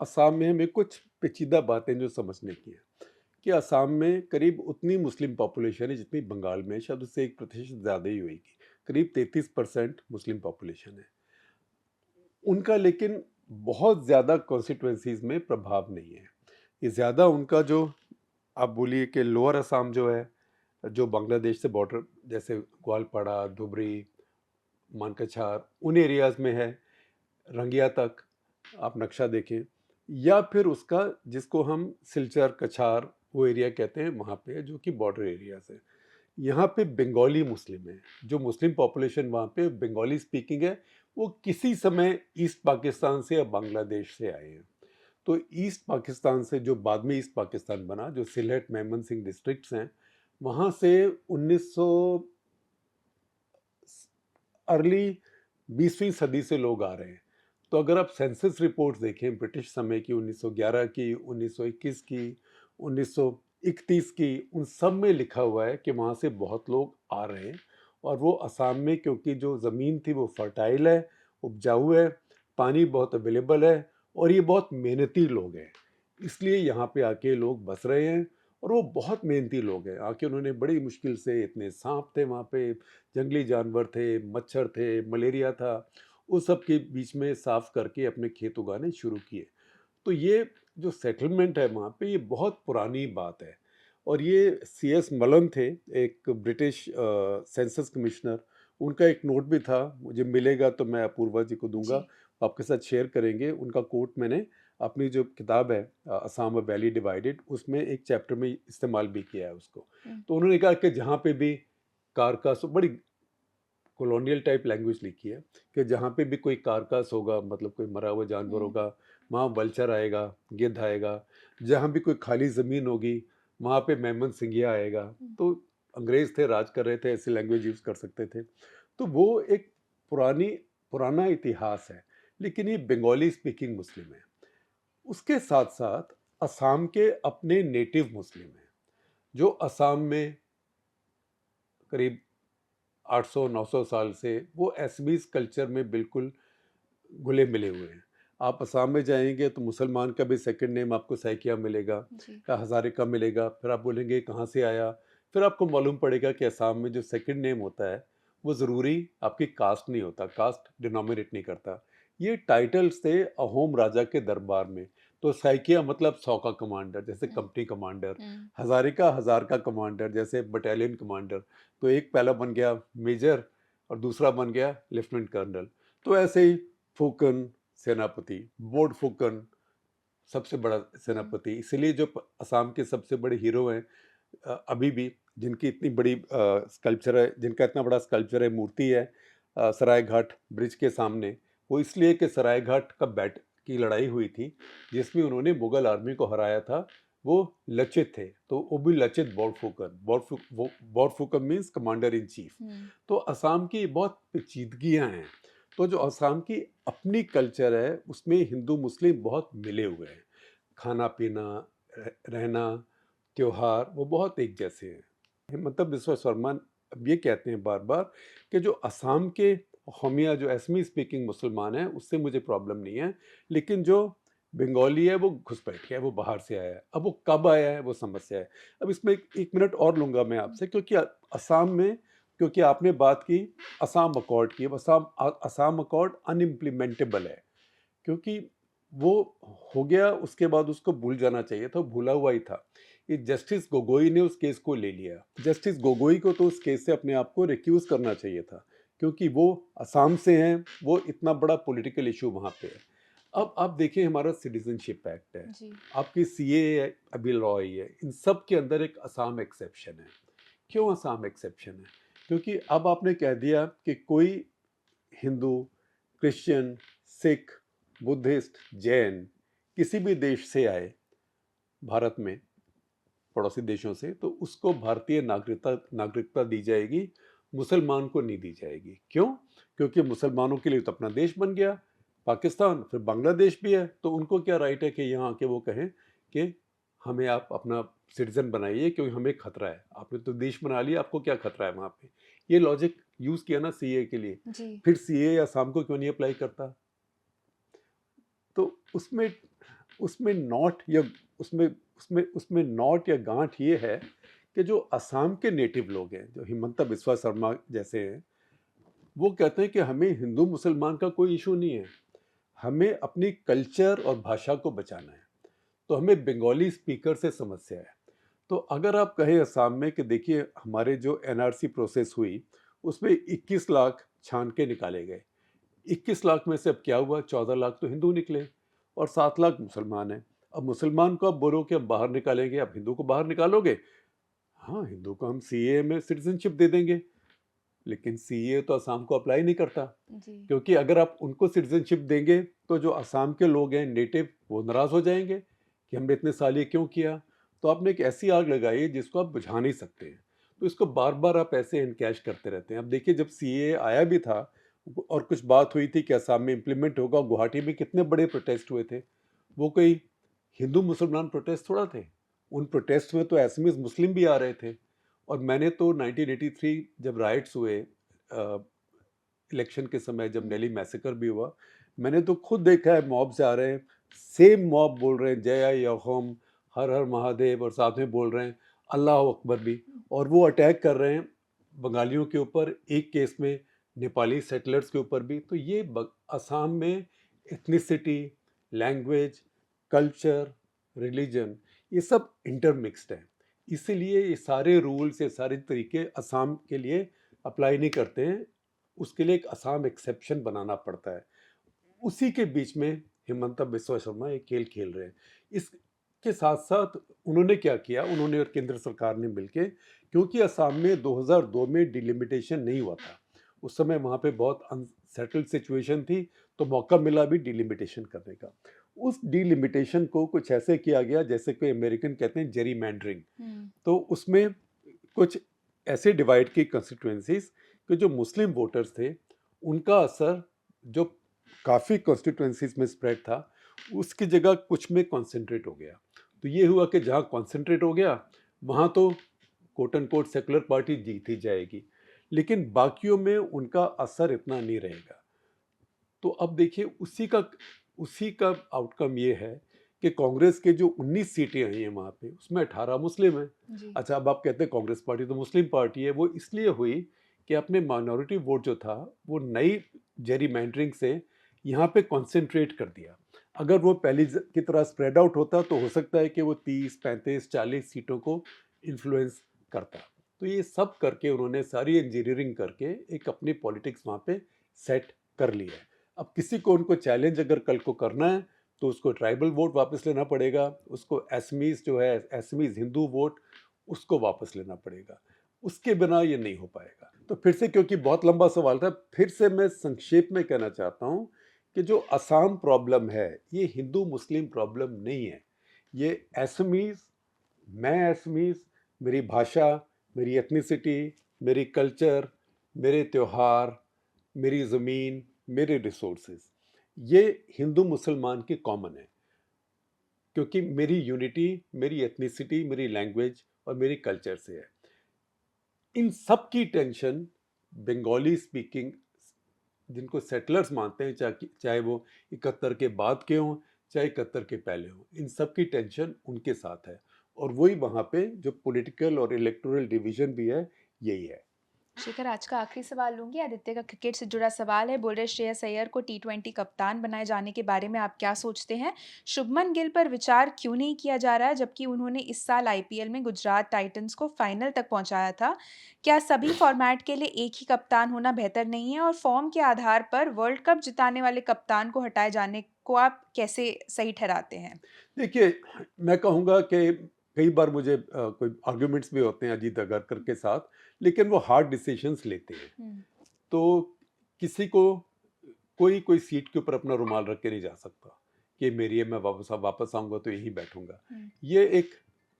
असम में हमें कुछ पेचीदा बातें जो समझने की है, कि असम में करीब उतनी मुस्लिम पॉपुलेशन है जितनी बंगाल में, शायद उससे 1% ज़्यादा ही होगी। करीब 33% मुस्लिम पॉपुलेशन है उनका, लेकिन बहुत ज़्यादा कॉन्स्टिट्यूएंसीज में प्रभाव नहीं है। ये ज़्यादा उनका जो आप बोलिए कि लोअर असम जो है, जो बांग्लादेश से बॉर्डर, जैसे ग्वालपाड़ा, धुबरी, मानकछार, उन एरियाज़ में है, रंगिया तक आप नक्शा देखें, या फिर उसका जिसको हम सिलचर, कछार वो एरिया कहते हैं, वहाँ पे जो कि बॉर्डर एरियाज है। यहाँ पे बंगाली मुस्लिम है, जो मुस्लिम पॉपुलेशन वहाँ पे बंगाली स्पीकिंग है, वो किसी समय ईस्ट पाकिस्तान से या बांग्लादेश से आए हैं। तो ईस्ट पाकिस्तान से, जो बाद में ईस्ट पाकिस्तान बना, जो सिलहट, मेमन सिंह डिस्ट्रिक्ट्स हैं, वहाँ से 1900 अर्ली 20वीं सदी से लोग आ रहे हैं। तो अगर आप सेंसस रिपोर्ट्स देखें ब्रिटिश समय की, 1911 की, 1921 की, 1931 की, उन सब में लिखा हुआ है कि वहाँ से बहुत लोग आ रहे हैं। और वो असम में, क्योंकि जो ज़मीन थी वो फर्टाइल है, उपजाऊ है, पानी बहुत अवेलेबल है, और ये बहुत मेहनती लोग हैं, इसलिए यहाँ पे आके लोग बस रहे हैं। और वो बहुत मेहनती लोग हैं, आके उन्होंने बड़ी मुश्किल से, इतने सांप थे वहाँ पे, जंगली जानवर थे, मच्छर थे, मलेरिया था, उस सब के बीच में साफ करके अपने खेत उगाने शुरू किए। तो ये जो सेटलमेंट है वहाँ पे, ये बहुत पुरानी बात है। और ये CS मलन थे, एक ब्रिटिश सेंसस कमिश्नर, उनका एक नोट भी था, मुझे मिलेगा तो मैं अपूर्वा जी को दूंगा, आपके साथ शेयर करेंगे। उनका कोट मैंने अपनी जो किताब है असम अ वैली डिवाइडेड, उसमें एक चैप्टर में इस्तेमाल भी किया है उसको। तो उन्होंने कहा कि जहाँ पे भी कारकास, बड़ी कॉलोनियल टाइप लैंग्वेज लिखी है, कि जहाँ पे भी कोई कारकास होगा, मतलब कोई मरा हुआ जानवर होगा, वहाँ वल्चर आएगा, गिद्ध आएगा। जहाँ भी कोई खाली ज़मीन होगी, वहाँ पे मेमन सिंघिया आएगा। तो अंग्रेज़ थे, राज कर रहे थे, ऐसी लैंग्वेज यूज़ कर सकते थे। तो वो एक पुराना इतिहास है, लेकिन ये बंगाली स्पीकिंग मुस्लिम है। उसके साथ साथ असम के अपने नेटिव मुस्लिम हैं, जो असम में करीब 800-900 साल से वो एसमीज कल्चर में बिल्कुल घुले मिले हुए हैं। आप असम में जाएंगे तो मुसलमान का भी सेकंड नेम आपको सैकिया मिलेगा या हज़ारिका मिलेगा। फिर आप बोलेंगे कहाँ से आया, फिर आपको मालूम पड़ेगा कि असम में जो सेकंड नेम होता है वो ज़रूरी आपकी कास्ट नहीं होता, कास्ट डिनोमिनेट नहीं करता। ये टाइटल्स थे अहोम राजा के दरबार में। तो सैकिया मतलब 100 का कमांडर, जैसे कंपनी कमांडर। हज़ारिका हज़ार का कमांडर, जैसे बटालियन कमांडर। तो एक पहला बन गया मेजर और दूसरा बन गया लेफ्टिनेंट कर्नल। तो ऐसे ही फूकन सेनापति, बोर्ड फूकन सबसे बड़ा सेनापति। इसलिए जो असम के सबसे बड़े हीरो हैं अभी भी, जिनकी इतनी बड़ी स्कल्पचर है, जिनका इतना बड़ा स्कल्पचर है, मूर्ति है सराय घाट ब्रिज के सामने, वो इसलिए कि सराय घाट का बैट की लड़ाई हुई थी जिसमें उन्होंने मुगल आर्मी को हराया था। वो लचित थे, तो वो भी Lachit Borphukan means commander in chief. तो असम की बहुत पेचीदगियाँ हैं। तो जो असम की अपनी कल्चर है उसमें हिंदू मुस्लिम बहुत मिले हुए हैं। खाना पीना, रहना, त्योहार, वो बहुत एक जैसे हैं। मतलब विश्व शर्मा अब ये कहते हैं बार बार कि जो असम के हमिया, जो असमी स्पीकिंग मुसलमान हैं, उससे मुझे प्रॉब्लम नहीं है, लेकिन जो बंगाली है वो घुस बैठ गया है, वो बाहर से आया है। अब वो कब आया है वो समस्या है। अब इसमें एक मिनट और लूँगा मैं आपसे, क्योंकि असम में, क्योंकि आपने बात की असम अकॉर्ड की, असम अकॉर्ड अनइम्प्लीमेंटेबल है, क्योंकि वो हो गया, उसके बाद उसको भूल जाना चाहिए था, भूला हुआ ही था। ये जस्टिस गोगोई ने उस केस को ले लिया। जस्टिस गोगोई को तो उस केस से अपने आप को रिक्यूज करना चाहिए था, क्योंकि वो असम से हैं, वो इतना बड़ा पॉलिटिकल इशू वहाँ पे है। अब आप देखिए हमारा सिटीजनशिप एक्ट है, आपकी CAA अभी लॉ आई है, इन सब के अंदर एक असम एक्सेप्शन है। क्यों असम एक्सेप्शन है? क्योंकि अब आपने कह दिया कि कोई हिंदू, क्रिश्चियन, सिख, बुद्धिस्ट, जैन किसी भी देश से आए भारत में, पड़ोसी देशों से, तो उसको भारतीय नागरिकता दी जाएगी, मुसलमान को नहीं दी जाएगी। क्यों? क्योंकि मुसलमानों के लिए तो अपना देश बन गया पाकिस्तान, फिर बांग्लादेश भी है, तो उनको क्या राइट है कि यहाँ आके वो कहें कि हमें आप अपना सिटीजन बनाइए, क्योंकि हमें खतरा है। आपने तो देश बना लिया, आपको क्या खतरा है वहाँ पे? ये लॉजिक यूज किया ना CAA के लिए। फिर CAA असम को क्यों नहीं अप्लाई करता? तो उसमें नॉट या उसमें नॉट या गांठ ये है कि जो असम के नेटिव लोग हैं, जो हिमंता बिस्वा शर्मा जैसे हैं, वो कहते हैं कि हमें हिंदू मुसलमान का कोई इशू नहीं है, हमें अपनी कल्चर और भाषा को बचाना है, तो हमें बंगाली स्पीकर से समस्या है। तो अगर आप कहें असम में कि देखिए हमारे जो NRC प्रोसेस हुई उसमें 21 लाख छान के निकाले गए, 21 लाख में से अब क्या हुआ, 14 लाख तो हिंदू निकले और 7 लाख मुसलमान हैं। अब मुसलमान को आप बोलो कि हम बाहर निकालेंगे, आप हिंदू को बाहर निकालोगे? हाँ, हिंदू को हम CAA में सिटीजनशिप दे देंगे, लेकिन CAA तो असम को अप्लाई नहीं करता, क्योंकि अगर आप उनको सिटीजनशिप देंगे तो जो असम के लोग हैं नेटिव, वो नाराज हो जाएंगे कि हमने इतने साल ये क्यों किया। तो आपने एक ऐसी आग लगाई है जिसको आप बुझा नहीं सकते हैं, तो इसको बार बार आप ऐसे इनकैश करते रहते हैं। अब देखिए जब CAA आया भी था और कुछ बात हुई थी कि असम में इम्प्लीमेंट होगा, गुवाहाटी में कितने बड़े प्रोटेस्ट हुए थे, वो कोई हिंदू मुसलमान प्रोटेस्ट थोड़ा थे। उन प्रोटेस्ट में तो असमीज मुस्लिम भी आ रहे थे। और मैंने तो 1983 जब राइट्स हुए इलेक्शन के समय, जब दिल्ली मैसेकर भी हुआ, मैंने तो खुद देखा है, मॉब्स आ रहे हैं, सेम मॉब बोल रहे हैं जय यहोम, हर हर महादेव, और साथ में बोल रहे हैं अल्लाह अकबर भी, और वो अटैक कर रहे हैं बंगालियों के ऊपर, एक केस में नेपाली सेटलर्स के ऊपर भी। तो ये असम में एथनिसिटी, लैंग्वेज, कल्चर, रिलीजन, ये सब इंटरमिक्स्ड है। इसीलिए ये सारे रूल्स, ये सारे तरीके असम के लिए अप्लाई नहीं करते हैं, उसके लिए एक असम एक्सेप्शन बनाना पड़ता है। उसी के बीच में हिमंता बिस्वा शर्मा एक खेल खेल रहे हैं। इसके साथ साथ उन्होंने क्या किया, उन्होंने और केंद्र सरकार ने मिलके, क्योंकि असम में 2002 में डिलिमिटेशन नहीं हुआ था, उस समय वहाँ पे बहुत अनसेटल्ड सिचुएशन थी, तो मौका मिला भी डिलिमिटेशन करने का। उस डिलिमिटेशन को कुछ ऐसे किया गया जैसे कोई अमेरिकन कहते हैं जेरीमैंडरिंग। तो उसमें कुछ ऐसे डिवाइड की कंस्टिट्यूएंसीज कि जो मुस्लिम वोटर्स थे उनका असर जो काफ़ी कॉन्स्टिट्यूएंसीज में स्प्रेड था, उसकी जगह कुछ में कॉन्सेंट्रेट हो गया। तो ये हुआ कि जहाँ कॉन्सेंट्रेट हो गया वहाँ तो quote end quote secular party जीत ही जाएगी, लेकिन बाकियों में उनका असर इतना नहीं रहेगा। तो अब देखिए उसी का आउटकम ये है कि कांग्रेस के जो 19 सीटें आई हैं वहाँ पे, उसमें 18 मुस्लिम हैं। अच्छा, अब आप कहते हैं कांग्रेस पार्टी तो मुस्लिम पार्टी है, वो इसलिए हुई कि अपने माइनॉरिटी वोट जो था वो नई जेरीमैंडरिंग से यहाँ पे कॉन्सेंट्रेट कर दिया। अगर वो पहली की तरह स्प्रेड आउट होता तो हो सकता है कि वो 30, 35, 40 सीटों को इन्फ्लुएंस करता। तो ये सब करके उन्होंने सारी इंजीनियरिंग करके एक अपनी पॉलिटिक्स वहाँ पे सेट कर ली है। अब किसी को उनको चैलेंज अगर कल को करना है तो उसको ट्राइबल वोट वापस लेना पड़ेगा, उसको एसमीज जो है एसमीज हिंदू वोट, उसको वापस लेना पड़ेगा। उसके बिना ये नहीं हो पाएगा। तो फिर से, क्योंकि बहुत लंबा सवाल था, फिर से मैं संक्षेप में कहना चाहता हूँ कि जो असम प्रॉब्लम है ये हिंदू मुस्लिम प्रॉब्लम नहीं है। ये एसमीज, मैं एसमीज, मेरी भाषा, मेरी एथनिसिटी, मेरी कल्चर, मेरे त्योहार, मेरी ज़मीन, मेरे रिसोर्सेज, ये हिंदू मुसलमान की कॉमन है, क्योंकि मेरी यूनिटी, मेरी एथनिसिटी, मेरी लैंग्वेज और मेरी कल्चर से है। इन सब की टेंशन बंगाली स्पीकिंग जिनको सेटलर्स मानते हैं, चाहे वो 71 के बाद के हों चाहे 71 के पहले हों, इन सब की टेंशन उनके साथ है। और वही वहाँ पे जो पॉलिटिकल और इलेक्टोरल डिवीजन भी है, यही है। शेखर, आज का आखिरी सवाल लूंगी। आदित्य का क्रिकेट से जुड़ा सवाल है। बोल रहे श्रेयस अय्यर को T20 कप्तान बनाए जाने के बारे में आप क्या सोचते हैं? शुभमन गिल पर विचार क्यों नहीं किया जा रहा है, जबकि उन्होंने इस साल IPL में गुजरात टाइटंस को फाइनल तक पहुंचाया था? क्या सभी फॉर्मेट के लिए एक ही कप्तान होना बेहतर नहीं है? और फॉर्म के आधार पर वर्ल्ड कप जिताने वाले कप्तान को हटाए जाने को आप कैसे सही ठहराते हैं? देखिए, मैं कहूँगा कि कई बार मुझे कोई आर्ग्यूमेंट्स भी होते हैं अजीत अगरकर के साथ, लेकिन वो हार्ड डिसीजंस लेते हैं। तो किसी को कोई सीट के ऊपर अपना रुमाल रख के नहीं जा सकता कि मेरी है, मैं वापस आऊँगा तो यहीं बैठूंगा। ये एक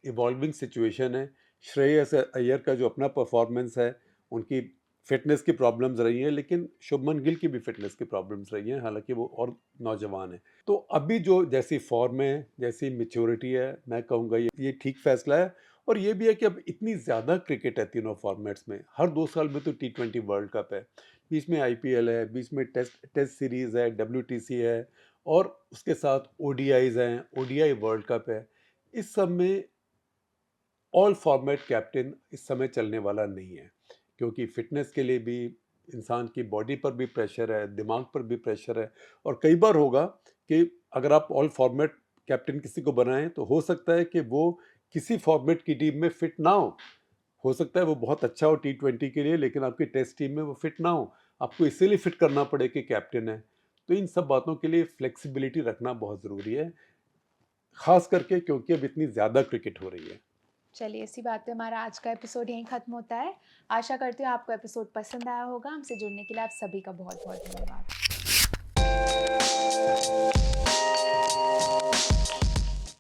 इवॉल्विंग सिचुएशन है। श्रेयस अय्यर का जो अपना परफॉर्मेंस है, उनकी फिटनेस की प्रॉब्लम्स रही हैं, लेकिन शुभमन गिल की भी फिटनेस की प्रॉब्लम्स रही हैं, हालांकि वो और नौजवान है। तो अभी जो जैसी फॉर्म है, जैसी मैच्योरिटी है, मैं कहूँगा ये ठीक फैसला है। और ये भी है कि अब इतनी ज़्यादा क्रिकेट है तीनों फॉर्मेट्स में। हर 2 साल में तो T20 वर्ल्ड कप है, बीच में IPL है, बीच में टेस्ट सीरीज़ है, WTC है, और उसके साथ ODIs हैं, ODI वर्ल्ड कप है। इस सब में ऑल फॉर्मेट कैप्टन इस समय चलने वाला नहीं है, क्योंकि फिटनेस के लिए भी, इंसान की बॉडी पर भी प्रेशर है, दिमाग पर भी प्रेशर है। और कई बार होगा कि अगर आप ऑल फॉर्मेट कैप्टन किसी को बनाएं तो हो सकता है कि वो किसी फॉर्मेट की टीम में फिट ना हो सकता है वो बहुत अच्छा हो T20 के लिए, लेकिन आपकी टेस्ट टीम में वो फिट ना हो, आपको इसीलिए फिट करना पड़े कि कैप्टन है। तो इन सब बातों के लिए फ्लेक्सिबिलिटी रखना बहुत ज़रूरी है, ख़ास करके क्योंकि अब इतनी ज़्यादा क्रिकेट हो रही है। चलिए, इसी बात पे हमारा आज का एपिसोड यहीं खत्म होता है। आशा करती हूँ आपको एपिसोड पसंद आया होगा। हमसे जुड़ने के लिए आप सभी का बहुत बहुत धन्यवाद।